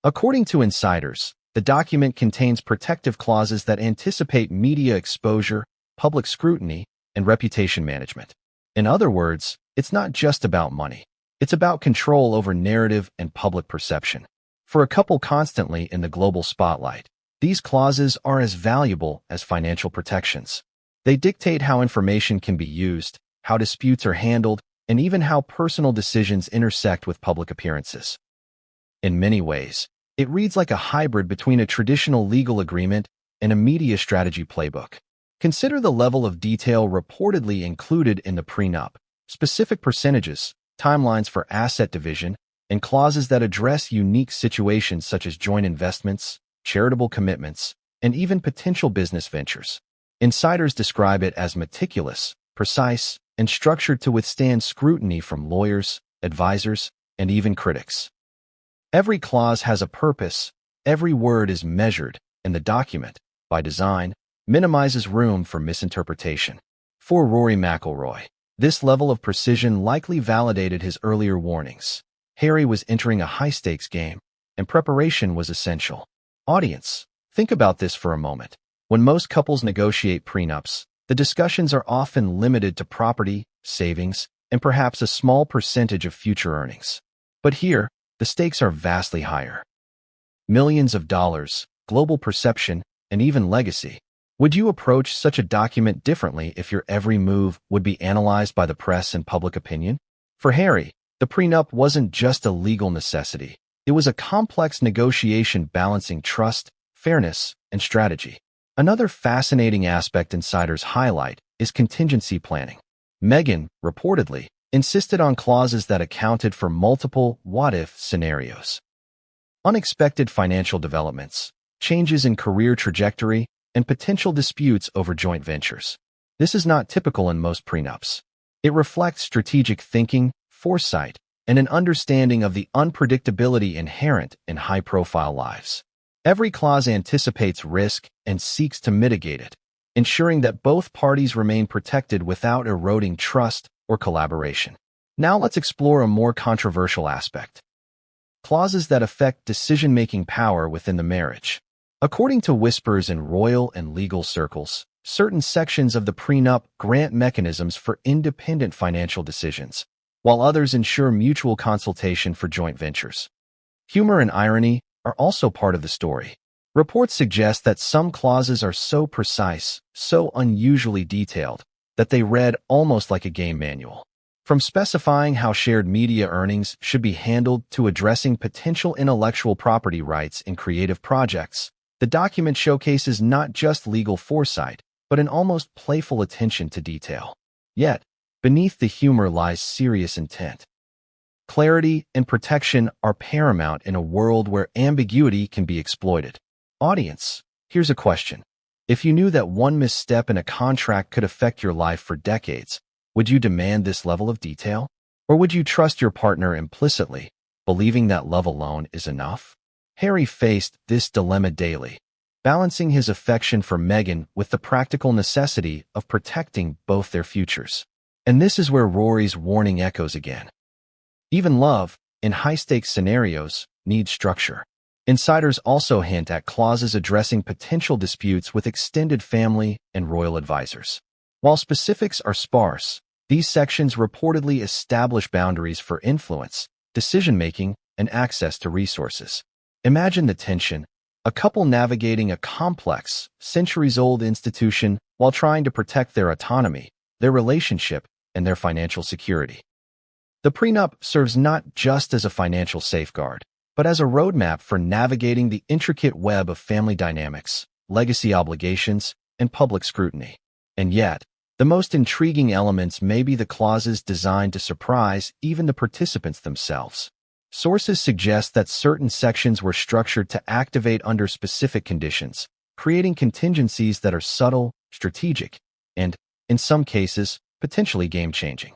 S1: According to insiders, the document contains protective clauses that anticipate media exposure, public scrutiny, and reputation management. In other words, it's not just about money. It's about control over narrative and public perception. For a couple constantly in the global spotlight, these clauses are as valuable as financial protections. They dictate how information can be used, how disputes are handled, and even how personal decisions intersect with public appearances. In many ways, it reads like a hybrid between a traditional legal agreement and a media strategy playbook. Consider the level of detail reportedly included in the prenup: specific percentages, timelines for asset division, and clauses that address unique situations such as joint investments, charitable commitments, and even potential business ventures. Insiders describe it as meticulous, precise, and structured to withstand scrutiny from lawyers, advisors, and even critics. Every clause has a purpose, every word is measured, and the document, by design, minimizes room for misinterpretation. For Rory McIlroy, this level of precision likely validated his earlier warnings. Harry was entering a high-stakes game, and preparation was essential. Audience, think about this for a moment. When most couples negotiate prenups, the discussions are often limited to property, savings, and perhaps a small percentage of future earnings. But here, the stakes are vastly higher. Millions of dollars, global perception, and even legacy. Would you approach such a document differently if your every move would be analyzed by the press and public opinion? For Harry, the prenup wasn't just a legal necessity. It was a complex negotiation balancing trust, fairness, and strategy. Another fascinating aspect insiders highlight is contingency planning. Meghan, reportedly, insisted on clauses that accounted for multiple what-if scenarios. Unexpected financial developments, changes in career trajectory, and potential disputes over joint ventures. This is not typical in most prenups. It reflects strategic thinking, foresight, and an understanding of the unpredictability inherent in high-profile lives. Every clause anticipates risk and seeks to mitigate it, ensuring that both parties remain protected without eroding trust or collaboration. Now let's explore a more controversial aspect. Clauses that affect decision-making power within the marriage. According to whispers in royal and legal circles, certain sections of the prenup grant mechanisms for independent financial decisions, while others ensure mutual consultation for joint ventures. Humor and irony are also part of the story. Reports suggest that some clauses are so precise, so unusually detailed, that they read almost like a game manual. From specifying how shared media earnings should be handled to addressing potential intellectual property rights in creative projects, the document showcases not just legal foresight, but an almost playful attention to detail. Yet, beneath the humor lies serious intent. Clarity and protection are paramount in a world where ambiguity can be exploited. Audience, here's a question. If you knew that one misstep in a contract could affect your life for decades, would you demand this level of detail? Or would you trust your partner implicitly, believing that love alone is enough? Harry faced this dilemma daily, balancing his affection for Meghan with the practical necessity of protecting both their futures. And this is where Rory's warning echoes again. Even love, in high-stakes scenarios, needs structure. Insiders also hint at clauses addressing potential disputes with extended family and royal advisors. While specifics are sparse, these sections reportedly establish boundaries for influence, decision-making, and access to resources. Imagine the tension, a couple navigating a complex, centuries-old institution while trying to protect their autonomy, their relationship, and their financial security. The prenup serves not just as a financial safeguard, but as a roadmap for navigating the intricate web of family dynamics, legacy obligations, and public scrutiny. And yet, the most intriguing elements may be the clauses designed to surprise even the participants themselves. Sources suggest that certain sections were structured to activate under specific conditions, creating contingencies that are subtle, strategic, and, in some cases, potentially game-changing.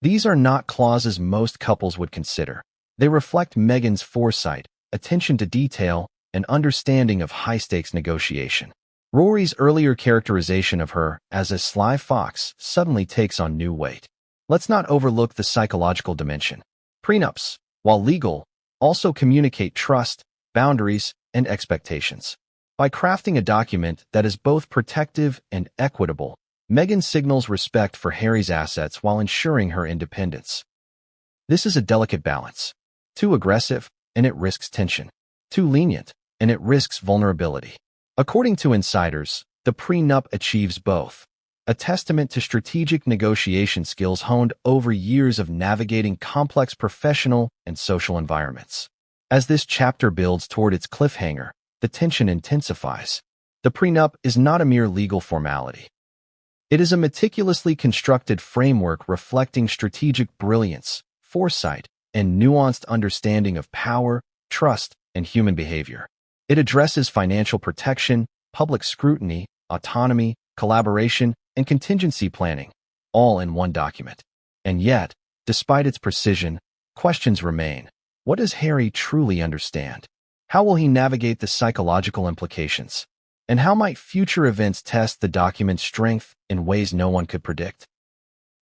S1: These are not clauses most couples would consider. They reflect Meghan's foresight, attention to detail, and understanding of high-stakes negotiation. Rory's earlier characterization of her as a sly fox suddenly takes on new weight. Let's not overlook the psychological dimension. Prenups, while legal, also communicate trust, boundaries, and expectations. By crafting a document that is both protective and equitable, Meghan signals respect for Harry's assets while ensuring her independence. This is a delicate balance. Too aggressive, and it risks tension. Too lenient, and it risks vulnerability. According to insiders, the prenup achieves both, a testament to strategic negotiation skills honed over years of navigating complex professional and social environments. As this chapter builds toward its cliffhanger, the tension intensifies. The prenup is not a mere legal formality. It is a meticulously constructed framework reflecting strategic brilliance, foresight, and nuanced understanding of power, trust, and human behavior. It addresses financial protection, public scrutiny, autonomy, collaboration, and contingency planning, all in one document. And yet, despite its precision, questions remain. What does Harry truly understand? How will he navigate the psychological implications? And how might future events test the document's strength in ways no one could predict?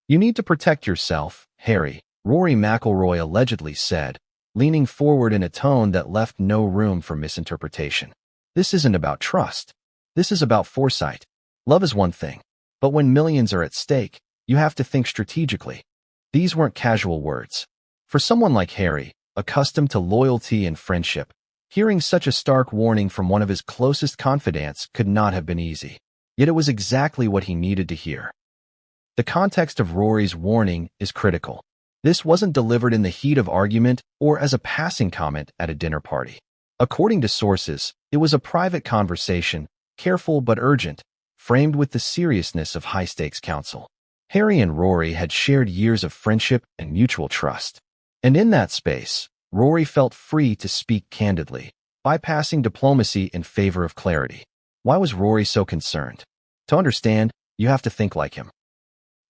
S1: You need to protect yourself, Harry, Rory McIlroy allegedly said, leaning forward in a tone that left no room for misinterpretation. This isn't about trust. This is about foresight. Love is one thing, but when millions are at stake, you have to think strategically. These weren't casual words. For someone like Harry, accustomed to loyalty and friendship, hearing such a stark warning from one of his closest confidants could not have been easy. Yet it was exactly what he needed to hear. The context of Rory's warning is critical. This wasn't delivered in the heat of argument or as a passing comment at a dinner party. According to sources, it was a private conversation, careful but urgent, framed with the seriousness of high-stakes counsel. Harry and Rory had shared years of friendship and mutual trust. And in that space, Rory felt free to speak candidly, bypassing diplomacy in favor of clarity. Why was Rory so concerned? To understand, you have to think like him.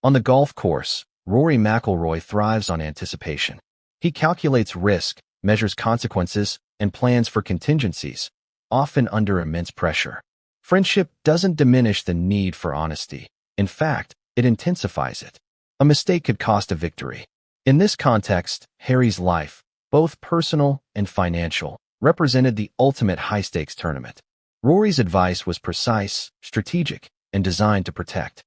S1: On the golf course, Rory McIlroy thrives on anticipation. He calculates risk, measures consequences, and plans for contingencies, often under immense pressure. Friendship doesn't diminish the need for honesty. In fact, it intensifies it. A mistake could cost a victory. In this context, Harry's life, both personal and financial, represented the ultimate high-stakes tournament. Rory's advice was precise, strategic, and designed to protect.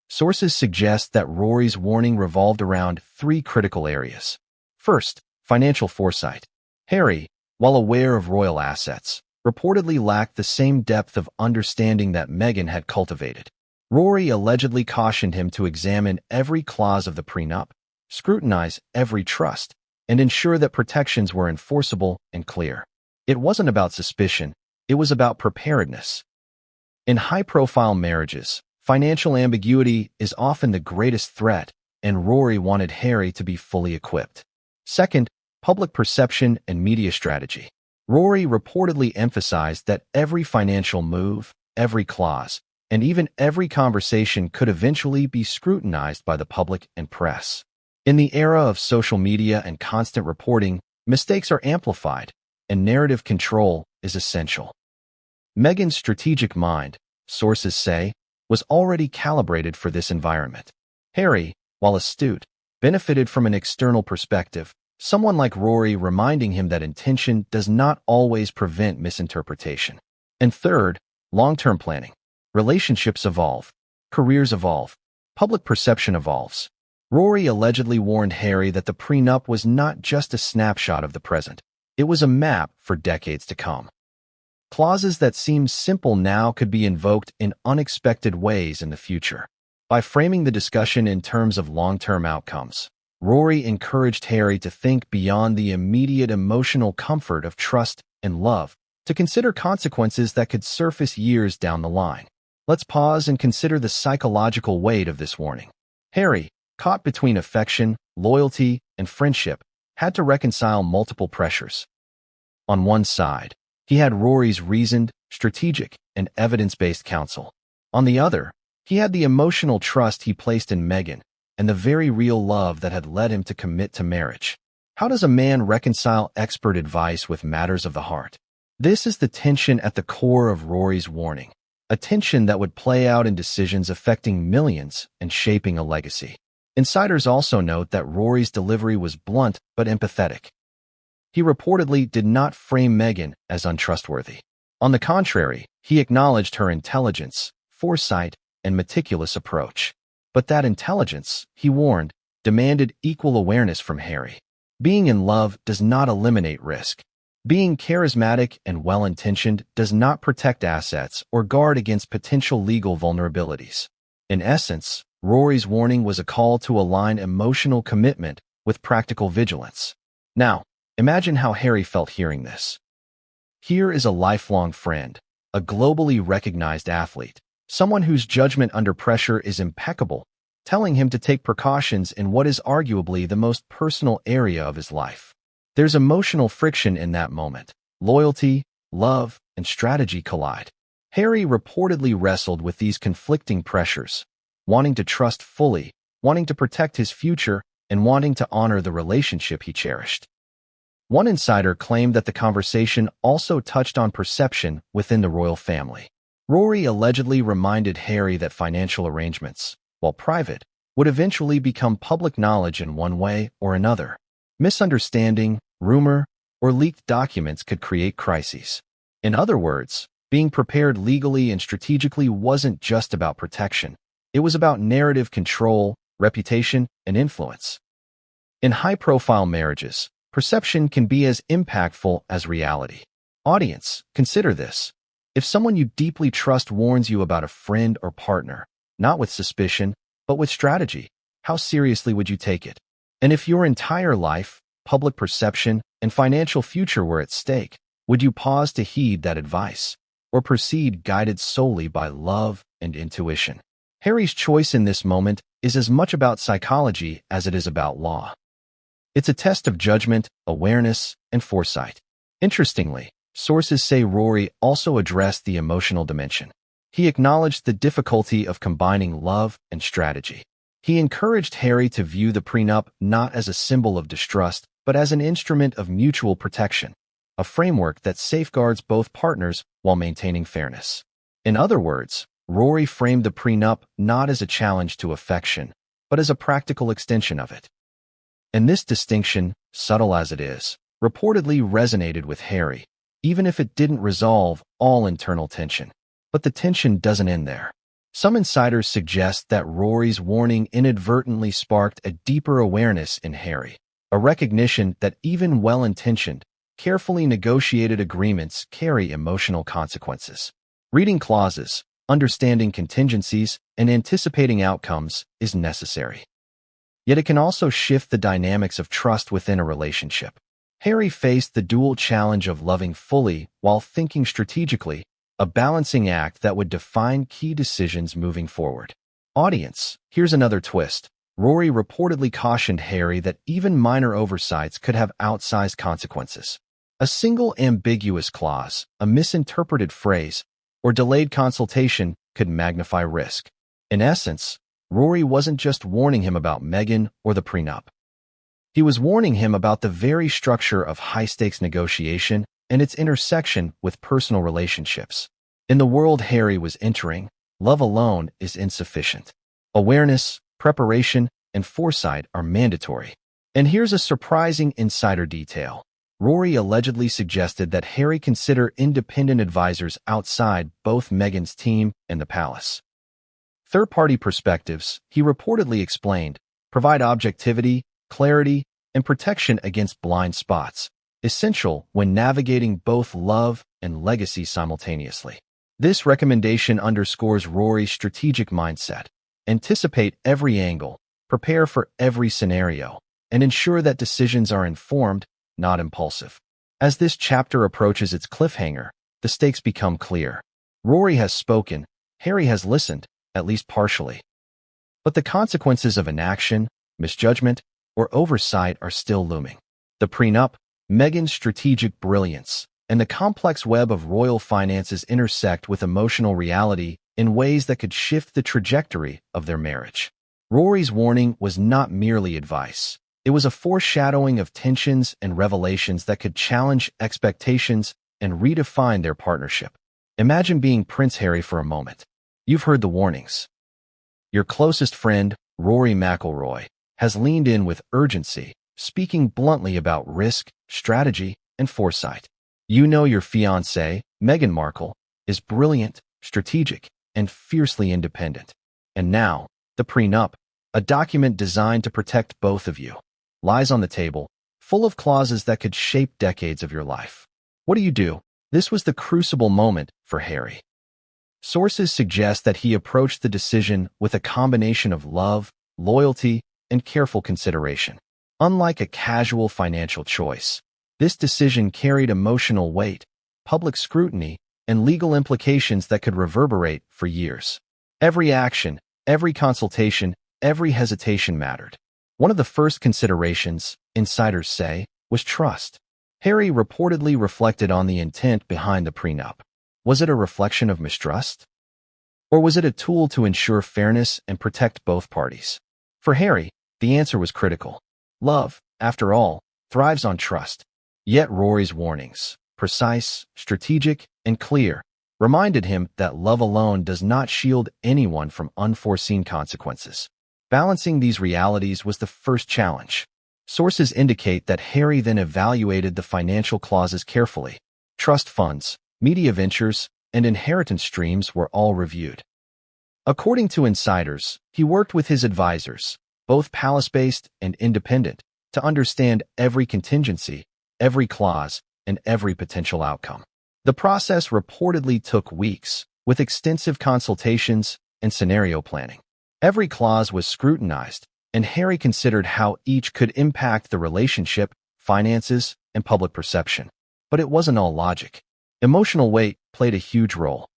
S1: Sources suggest that Rory's warning revolved around three critical areas. First, financial foresight. Harry, while aware of royal assets, reportedly lacked the same depth of understanding that Meghan had cultivated. Rory allegedly cautioned him to examine every clause of the prenup, scrutinize every trust, and ensure that protections were enforceable and clear. It wasn't about suspicion, it was about preparedness. In high-profile marriages, financial ambiguity is often the greatest threat, and Rory wanted Harry to be fully equipped. Second, public perception and media strategy. Rory reportedly emphasized that every financial move, every clause, and even every conversation could eventually be scrutinized by the public and press. In the era of social media and constant reporting, mistakes are amplified, and narrative control is essential. Meghan's strategic mind, sources say, was already calibrated for this environment. Harry, while astute, benefited from an external perspective, someone like Rory reminding him that intention does not always prevent misinterpretation. And third, long-term planning. Relationships evolve, careers evolve, public perception evolves. Rory allegedly warned Harry that the prenup was not just a snapshot of the present. It was a map for decades to come. Clauses that seem simple now could be invoked in unexpected ways in the future. By framing the discussion in terms of long-term outcomes, Rory encouraged Harry to think beyond the immediate emotional comfort of trust and love, to consider consequences that could surface years down the line. Let's pause and consider the psychological weight of this warning. Harry, caught between affection, loyalty, and friendship, had to reconcile multiple pressures. On one side, he had Rory's reasoned, strategic, and evidence-based counsel. On the other, he had the emotional trust he placed in Meghan and the very real love that had led him to commit to marriage. How does a man reconcile expert advice with matters of the heart? This is the tension at the core of Rory's warning, a tension that would play out in decisions affecting millions and shaping a legacy. Insiders also note that Rory's delivery was blunt but empathetic. He reportedly did not frame Meghan as untrustworthy. On the contrary, he acknowledged her intelligence, foresight, and meticulous approach. But that intelligence, he warned, demanded equal awareness from Harry. Being in love does not eliminate risk. Being charismatic and well-intentioned does not protect assets or guard against potential legal vulnerabilities. In essence, Rory's warning was a call to align emotional commitment with practical vigilance. Now, imagine how Harry felt hearing this. Here is a lifelong friend, a globally recognized athlete, someone whose judgment under pressure is impeccable, telling him to take precautions in what is arguably the most personal area of his life. There's emotional friction in that moment. Loyalty, love, and strategy collide. Harry reportedly wrestled with these conflicting pressures, wanting to trust fully, wanting to protect his future, and wanting to honor the relationship he cherished. One insider claimed that the conversation also touched on perception within the royal family. Rory allegedly reminded Harry that financial arrangements, while private, would eventually become public knowledge in one way or another. Misunderstanding, rumor, or leaked documents could create crises. In other words, Being prepared legally and strategically wasn't just about protection. It was about narrative control, reputation, and influence. In high-profile marriages, perception can be as impactful as reality. Audience, consider this. If someone you deeply trust warns you about a friend or partner, not with suspicion, but with strategy, how seriously would you take it? And if your entire life, public perception, and financial future were at stake, would you pause to heed that advice, or proceed guided solely by love and intuition? Harry's choice in this moment is as much about psychology as it is about law. It's a test of judgment, awareness, and foresight. Interestingly, sources say Rory also addressed the emotional dimension. He acknowledged the difficulty of combining love and strategy. He encouraged Harry to view the prenup not as a symbol of distrust, but as an instrument of mutual protection, a framework that safeguards both partners while maintaining fairness. In other words, Rory framed the prenup not as a challenge to affection, but as a practical extension of it. And this distinction, subtle as it is, reportedly resonated with Harry, even if it didn't resolve all internal tension. But the tension doesn't end there. Some insiders suggest that Rory's warning inadvertently sparked a deeper awareness in Harry, a recognition that even well-intentioned, carefully negotiated agreements carry emotional consequences. Reading clauses, understanding contingencies, and anticipating outcomes is necessary. Yet it can also shift the dynamics of trust within a relationship. Harry faced the dual challenge of loving fully while thinking strategically, a balancing act that would define key decisions moving forward. Audience, here's another twist. Rory reportedly cautioned Harry that even minor oversights could have outsized consequences. A single ambiguous clause, a misinterpreted phrase, or delayed consultation could magnify risk. In essence, Rory wasn't just warning him about Meghan or the prenup. He was warning him about the very structure of high-stakes negotiation and its intersection with personal relationships. In the world Harry was entering, love alone is insufficient. Awareness, preparation, and foresight are mandatory. And here's a surprising insider detail. Rory allegedly suggested that Harry consider independent advisors outside both Meghan's team and the palace. Third-party perspectives, he reportedly explained, provide objectivity, clarity, and protection against blind spots, essential when navigating both love and legacy simultaneously. This recommendation underscores Rory's strategic mindset. Anticipate every angle, prepare for every scenario, and ensure that decisions are informed, not impulsive. As this chapter approaches its cliffhanger, the stakes become clear. Rory has spoken, Harry has listened, at least partially. But the consequences of inaction, misjudgment, or oversight are still looming. The prenup, Meghan's strategic brilliance, and the complex web of royal finances intersect with emotional reality in ways that could shift the trajectory of their marriage. Rory's warning was not merely advice. It was a foreshadowing of tensions and revelations that could challenge expectations and redefine their partnership. Imagine being Prince Harry for a moment. You've heard the warnings. Your closest friend, Rory McIlroy, has leaned in with urgency, speaking bluntly about risk, strategy, and foresight. You know your fiancée, Meghan Markle, is brilliant, strategic, and fiercely independent. And now, the prenup, a document designed to protect both of you, lies on the table, full of clauses that could shape decades of your life. What do you do? This was the crucible moment for Harry. Sources suggest that he approached the decision with a combination of love, loyalty, and careful consideration. Unlike a casual financial choice, this decision carried emotional weight, public scrutiny, and legal implications that could reverberate for years. Every action, every consultation, every hesitation mattered. One of the first considerations, insiders say, was trust. Harry reportedly reflected on the intent behind the prenup. Was it a reflection of mistrust? Or was it a tool to ensure fairness and protect both parties? For Harry, the answer was critical. Love, after all, thrives on trust. Yet Rory's warnings, precise, strategic, and clear, reminded him that love alone does not shield anyone from unforeseen consequences. Balancing these realities was the first challenge. Sources indicate that Harry then evaluated the financial clauses carefully. Trust funds, media ventures, and inheritance streams were all reviewed. According to insiders, he worked with his advisors, both palace-based and independent, to understand every contingency, every clause, and every potential outcome. The process reportedly took weeks, with extensive consultations and scenario planning. Every clause was scrutinized, and Harry considered how each could impact the relationship, finances, and public perception. But it wasn't all logic. Emotional weight played a huge role.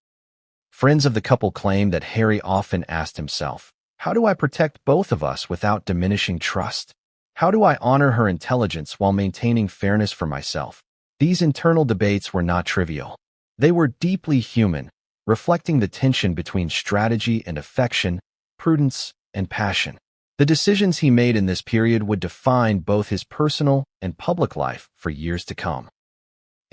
S1: Friends of the couple claim that Harry often asked himself, "How do I protect both of us without diminishing trust? How do I honor her intelligence while maintaining fairness for myself?" These internal debates were not trivial. They were deeply human, reflecting the tension between strategy and affection, prudence and passion. The decisions he made in this period would define both his personal and public life for years to come.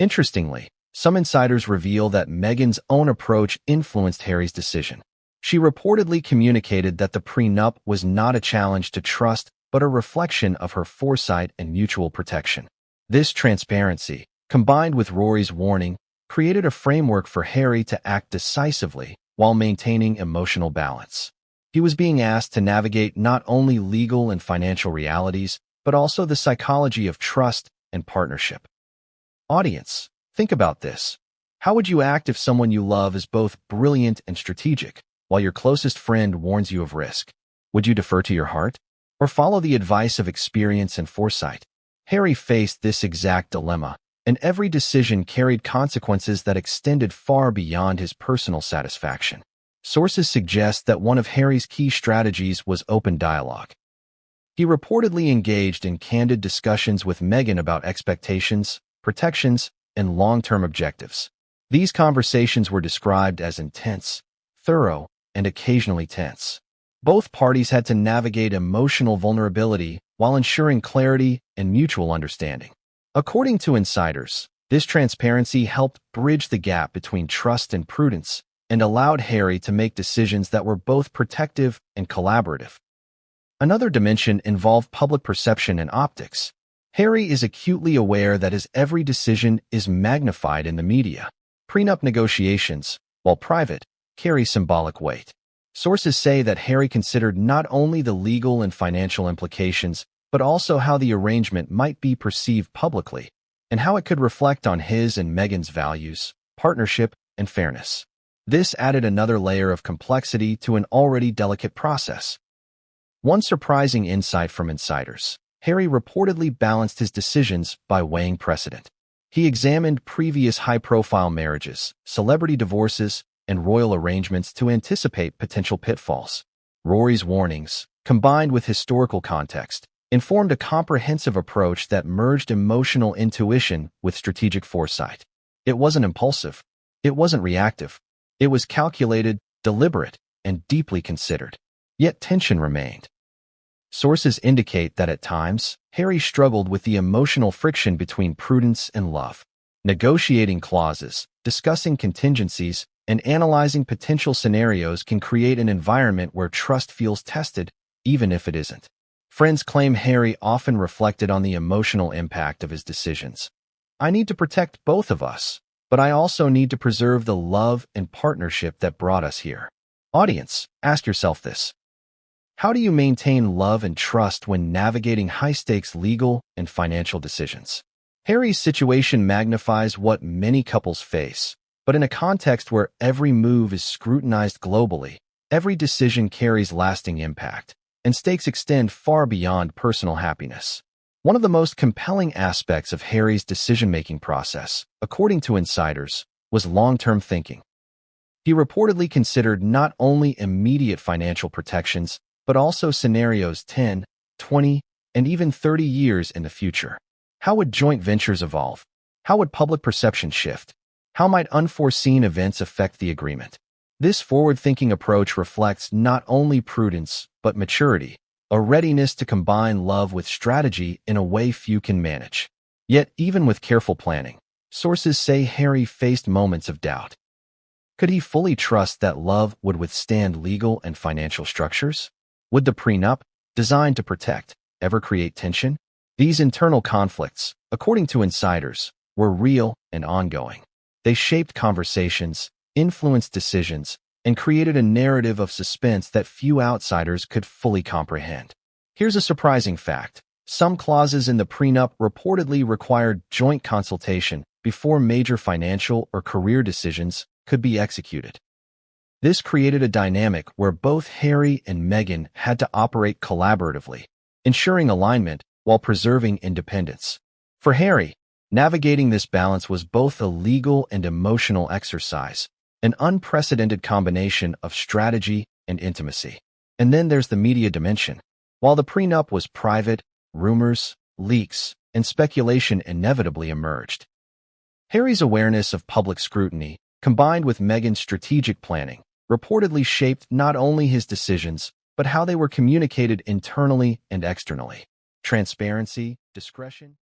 S1: Interestingly, some insiders reveal that Meghan's own approach influenced Harry's decision. She reportedly communicated that the prenup was not a challenge to trust, but a reflection of her foresight and mutual protection. This transparency, combined with Rory's warning, created a framework for Harry to act decisively while maintaining emotional balance. He was being asked to navigate not only legal and financial realities, but also the psychology of trust and partnership. Audience, think about this. How would you act if someone you love is both brilliant and strategic, while your closest friend warns you of risk? Would you defer to your heart, or follow the advice of experience and foresight? Harry faced this exact dilemma, and every decision carried consequences that extended far beyond his personal satisfaction. Sources suggest that one of Harry's key strategies was open dialogue. He reportedly engaged in candid discussions with Meghan about expectations, protections, and long-term objectives. These conversations were described as intense, thorough, and occasionally tense. Both parties had to navigate emotional vulnerability while ensuring clarity and mutual understanding. According to insiders, this transparency helped bridge the gap between trust and prudence and allowed Harry to make decisions that were both protective and collaborative. Another dimension involved public perception and optics. Harry is acutely aware that his every decision is magnified in the media. Prenup negotiations, while private, carry symbolic weight. Sources say that Harry considered not only the legal and financial implications, but also how the arrangement might be perceived publicly, and how it could reflect on his and Meghan's values, partnership, and fairness. This added another layer of complexity to an already delicate process. One surprising insight from insiders: Harry reportedly balanced his decisions by weighing precedent. He examined previous high-profile marriages, celebrity divorces, and royal arrangements to anticipate potential pitfalls. Rory's warnings, combined with historical context, informed a comprehensive approach that merged emotional intuition with strategic foresight. It wasn't impulsive. It wasn't reactive. It was calculated, deliberate, and deeply considered. Yet tension remained. Sources indicate that at times, Harry struggled with the emotional friction between prudence and love. Negotiating clauses, discussing contingencies, and analyzing potential scenarios can create an environment where trust feels tested, even if it isn't. Friends claim Harry often reflected on the emotional impact of his decisions. "I need to protect both of us, but I also need to preserve the love and partnership that brought us here." Audience, ask yourself this. How do you maintain love and trust when navigating high-stakes legal and financial decisions? Harry's situation magnifies what many couples face, but in a context where every move is scrutinized globally, every decision carries lasting impact, and stakes extend far beyond personal happiness. One of the most compelling aspects of Harry's decision-making process, according to insiders, was long-term thinking. He reportedly considered not only immediate financial protections, but also scenarios 10, 20, and even 30 years in the future. How would joint ventures evolve? How would public perception shift? How might unforeseen events affect the agreement? This forward-thinking approach reflects not only prudence, but maturity, a readiness to combine love with strategy in a way few can manage. Yet, even with careful planning, sources say Harry faced moments of doubt. Could he fully trust that love would withstand legal and financial structures? Would the prenup, designed to protect, ever create tension? These internal conflicts, according to insiders, were real and ongoing. They shaped conversations, influenced decisions, and created a narrative of suspense that few outsiders could fully comprehend. Here's a surprising fact. Some clauses in the prenup reportedly required joint consultation before major financial or career decisions could be executed. This created a dynamic where both Harry and Meghan had to operate collaboratively, ensuring alignment while preserving independence. For Harry, navigating this balance was both a legal and emotional exercise, an unprecedented combination of strategy and intimacy. And then there's the media dimension. While the prenup was private, rumors, leaks, and speculation inevitably emerged. Harry's awareness of public scrutiny, combined with Meghan's strategic planning, reportedly shaped not only his decisions, but how they were communicated internally and externally. Transparency, discretion,